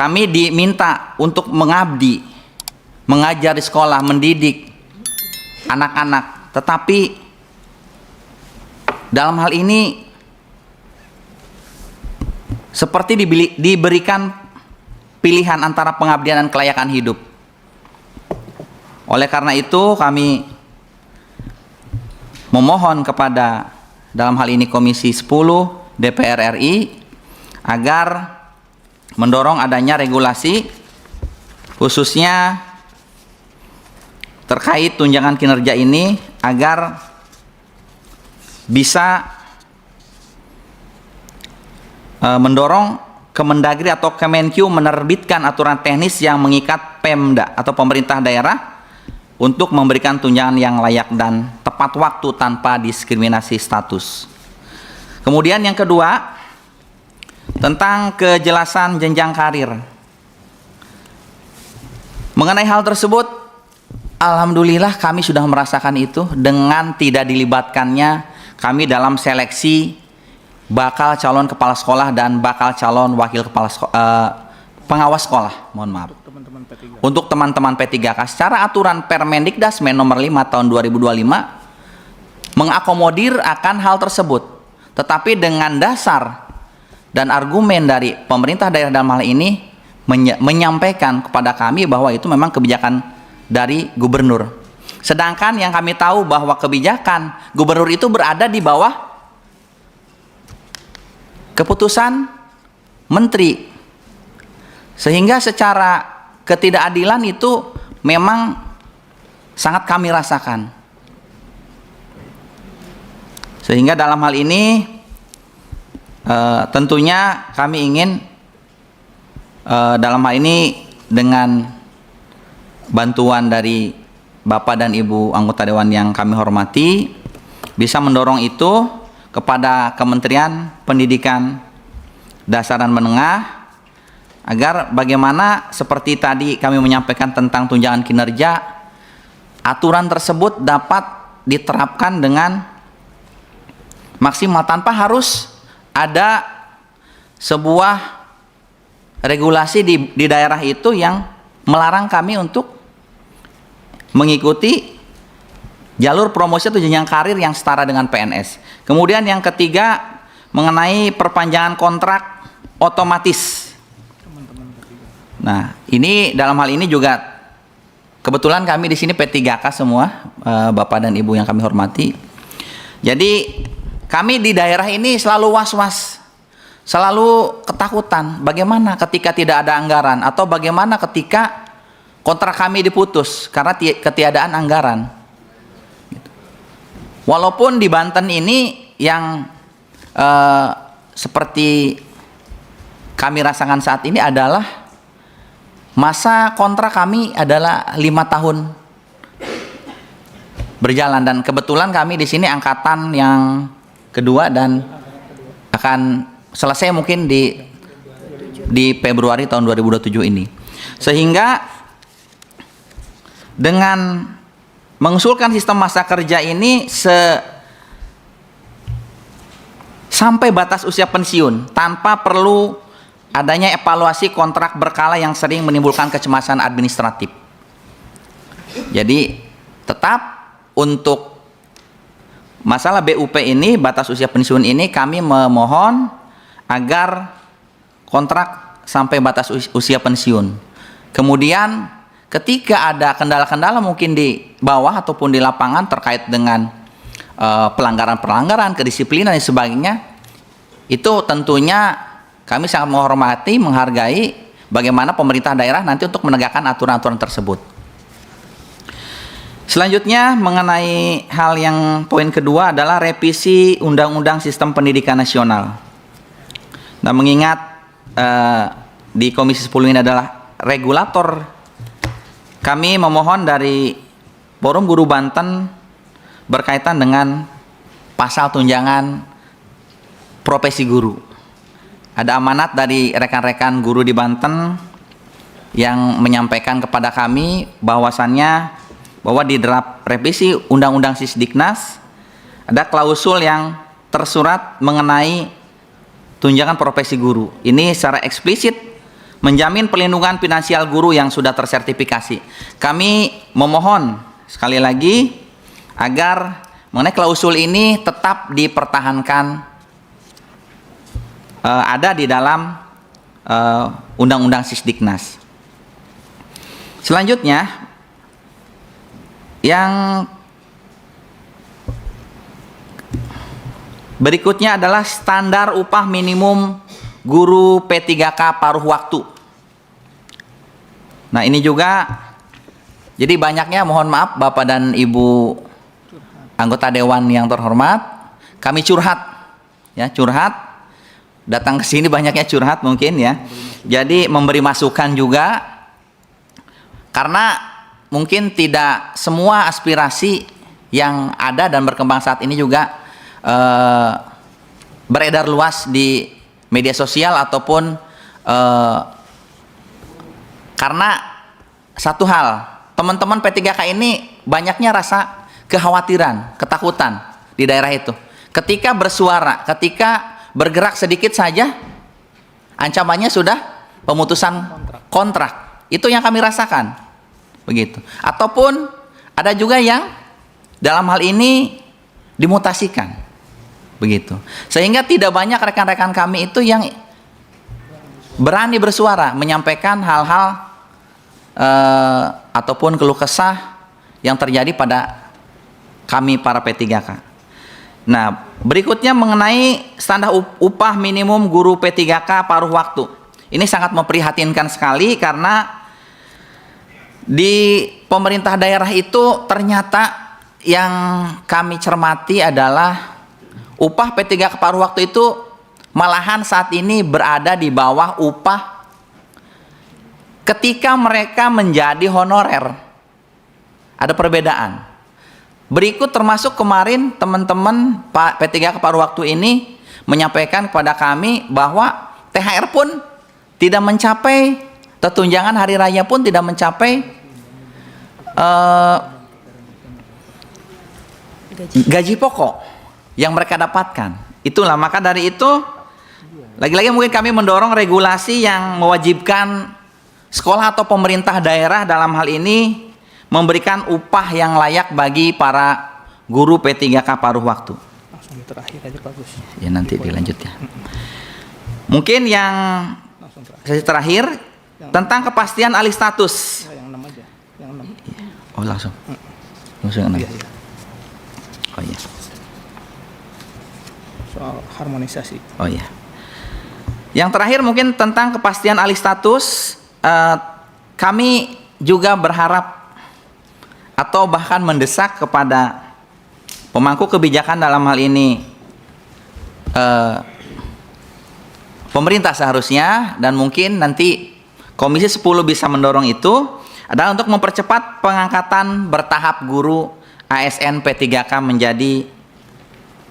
Kami diminta untuk mengabdi, mengajar di sekolah, mendidik anak-anak, tetapi dalam hal ini seperti diberikan pilihan antara pengabdian dan kelayakan hidup. Oleh karena itu kami memohon kepada dalam hal ini Komisi 10 DPR RI agar mendorong adanya regulasi khususnya terkait tunjangan kinerja ini agar bisa mendorong Kemendagri atau Kemenkyu menerbitkan aturan teknis yang mengikat Pemda atau pemerintah daerah untuk memberikan tunjangan yang layak dan tepat waktu tanpa diskriminasi status. Kemudian yang kedua, tentang kejelasan jenjang karir. Mengenai hal tersebut, alhamdulillah kami sudah merasakan itu dengan tidak dilibatkannya kami dalam seleksi bakal calon kepala sekolah dan bakal calon wakil kepala pengawas sekolah, mohon maaf. Untuk teman-teman P3K, secara aturan Permendikdasmen nomor 5 tahun 2025 mengakomodir akan hal tersebut. Tetapi dengan dasar dan argumen dari pemerintah daerah dalam hal ini menyampaikan kepada kami bahwa itu memang kebijakan dari gubernur. Sedangkan yang kami tahu bahwa kebijakan gubernur itu berada di bawah keputusan menteri, sehingga secara ketidakadilan itu memang sangat kami rasakan. Sehingga dalam hal ini tentunya kami ingin dalam hal ini dengan bantuan dari Bapak dan Ibu anggota Dewan yang kami hormati bisa mendorong itu kepada Kementerian Pendidikan Dasar dan Menengah agar bagaimana seperti tadi kami menyampaikan tentang tunjangan kinerja, aturan tersebut dapat diterapkan dengan maksimal tanpa harus ada sebuah regulasi di daerah itu yang melarang kami untuk mengikuti jalur promosi atau jenjang karir yang setara dengan PNS. Kemudian yang ketiga mengenai perpanjangan kontrak otomatis. Nah, ini dalam hal ini juga kebetulan kami di sini P3K semua, Bapak dan Ibu yang kami hormati. Jadi kami di daerah ini selalu was-was, selalu ketakutan bagaimana ketika tidak ada anggaran atau bagaimana ketika kontrak kami diputus karena ketiadaan anggaran. Walaupun di Banten ini yang seperti kami rasakan saat ini adalah masa kontrak kami adalah 5 tahun berjalan, dan kebetulan kami di sini angkatan yang kedua dan akan selesai mungkin di Februari tahun 2027 ini. Sehingga dengan mengusulkan sistem masa kerja ini sampai batas usia pensiun tanpa perlu adanya evaluasi kontrak berkala yang sering menimbulkan kecemasan administratif. Jadi tetap untuk masalah BUP ini, batas usia pensiun ini, kami memohon agar kontrak sampai batas usia pensiun. Kemudian ketika ada kendala-kendala mungkin di bawah ataupun di lapangan terkait dengan pelanggaran-pelanggaran, kedisiplinan dan sebagainya, itu tentunya kami sangat menghormati, menghargai bagaimana pemerintah daerah nanti untuk menegakkan aturan-aturan tersebut. Selanjutnya mengenai hal yang poin kedua adalah revisi Undang-Undang Sistem Pendidikan Nasional. Nah, mengingat di Komisi 10 ini adalah regulator, kami memohon dari Forum Guru Banten berkaitan dengan pasal tunjangan profesi guru. Ada amanat dari rekan-rekan guru di Banten yang menyampaikan kepada kami bahwasannya bahwa di draft revisi Undang-Undang Sisdiknas ada klausul yang tersurat mengenai tunjangan profesi guru. Ini secara eksplisit menjamin perlindungan finansial guru yang sudah tersertifikasi. Kami memohon sekali lagi agar mengenai klausul ini tetap dipertahankan, ada di dalam Undang-Undang Sisdiknas. Selanjutnya, yang berikutnya adalah standar upah minimum guru P3K paruh waktu. Nah, ini juga jadi banyaknya, mohon maaf Bapak dan Ibu anggota dewan yang terhormat, kami curhat ya, datang ke sini banyaknya curhat mungkin ya. Jadi memberi masukan juga, karena mungkin tidak semua aspirasi yang ada dan berkembang saat ini juga beredar luas di media sosial ataupun karena satu hal, teman-teman P3K ini banyaknya rasa kekhawatiran, ketakutan di daerah itu. Ketika bersuara, ketika bergerak sedikit saja, ancamannya sudah pemutusan kontrak. Itu yang kami rasakan, begitu. Ataupun ada juga yang dalam hal ini dimutasikan, begitu. Sehingga tidak banyak rekan-rekan kami itu yang berani bersuara, menyampaikan hal-hal ataupun keluh kesah yang terjadi pada kami para P3K. Nah, berikutnya mengenai standar upah minimum guru P3K paruh waktu. Ini sangat memprihatinkan sekali, karena di pemerintah daerah itu ternyata yang kami cermati adalah upah P3K paruh waktu itu malahan saat ini berada di bawah upah ketika mereka menjadi honorer. Ada perbedaan. Berikut termasuk kemarin teman-teman Pak P3K paruh waktu ini menyampaikan kepada kami bahwa THR pun tidak mencapai, tunjangan hari raya pun tidak mencapai gaji pokok yang mereka dapatkan. Itulah, maka dari itu lagi-lagi mungkin kami mendorong regulasi yang mewajibkan sekolah atau pemerintah daerah dalam hal ini memberikan upah yang layak bagi para guru P3K paruh waktu. Langsung terakhir aja bagus. Ya, nanti dilanjut ya. Mungkin yang sesi terakhir tentang kepastian alih status. Yang 6 aja. Yang 6. Oh, langsung. Langsung 6. Iya. Oh iya. Soal harmonisasi. Oh iya. Yang terakhir mungkin tentang kepastian alih status, kami juga berharap atau bahkan mendesak kepada pemangku kebijakan dalam hal ini, pemerintah seharusnya, dan mungkin nanti Komisi 10 bisa mendorong itu, adalah untuk mempercepat pengangkatan bertahap guru ASN P3K menjadi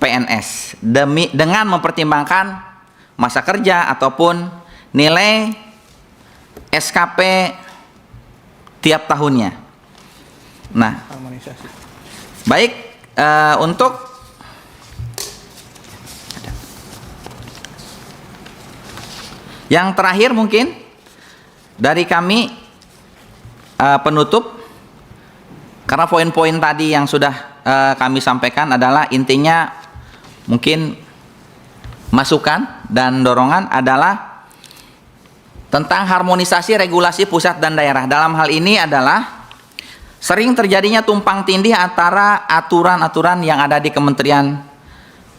PNS dengan mempertimbangkan masa kerja ataupun nilai SKP tiap tahunnya. Nah, Harmonisasi. baik, untuk yang terakhir mungkin dari kami penutup, karena poin-poin tadi yang sudah kami sampaikan adalah intinya mungkin masukan dan dorongan adalah tentang harmonisasi regulasi pusat dan daerah. Dalam hal ini adalah sering terjadinya tumpang tindih antara aturan-aturan yang ada di Kementerian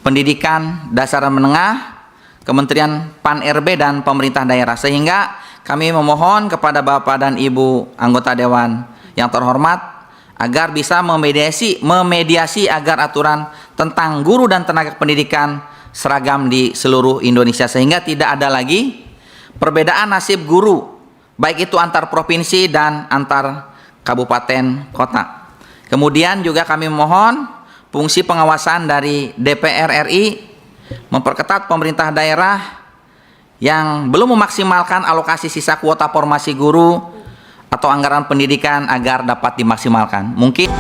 Pendidikan Dasar dan Menengah, Kementerian Pan-RB, dan pemerintah daerah. Sehingga kami memohon kepada Bapak dan Ibu anggota Dewan yang terhormat agar bisa memediasi agar aturan tentang guru dan tenaga pendidikan seragam di seluruh Indonesia, sehingga tidak ada lagi perbedaan nasib guru, baik itu antar provinsi dan antar kabupaten kota. Kemudian juga kami mohon fungsi pengawasan dari DPR RI memperketat pemerintah daerah yang belum memaksimalkan alokasi sisa kuota formasi guru atau anggaran pendidikan agar dapat dimaksimalkan. Mungkin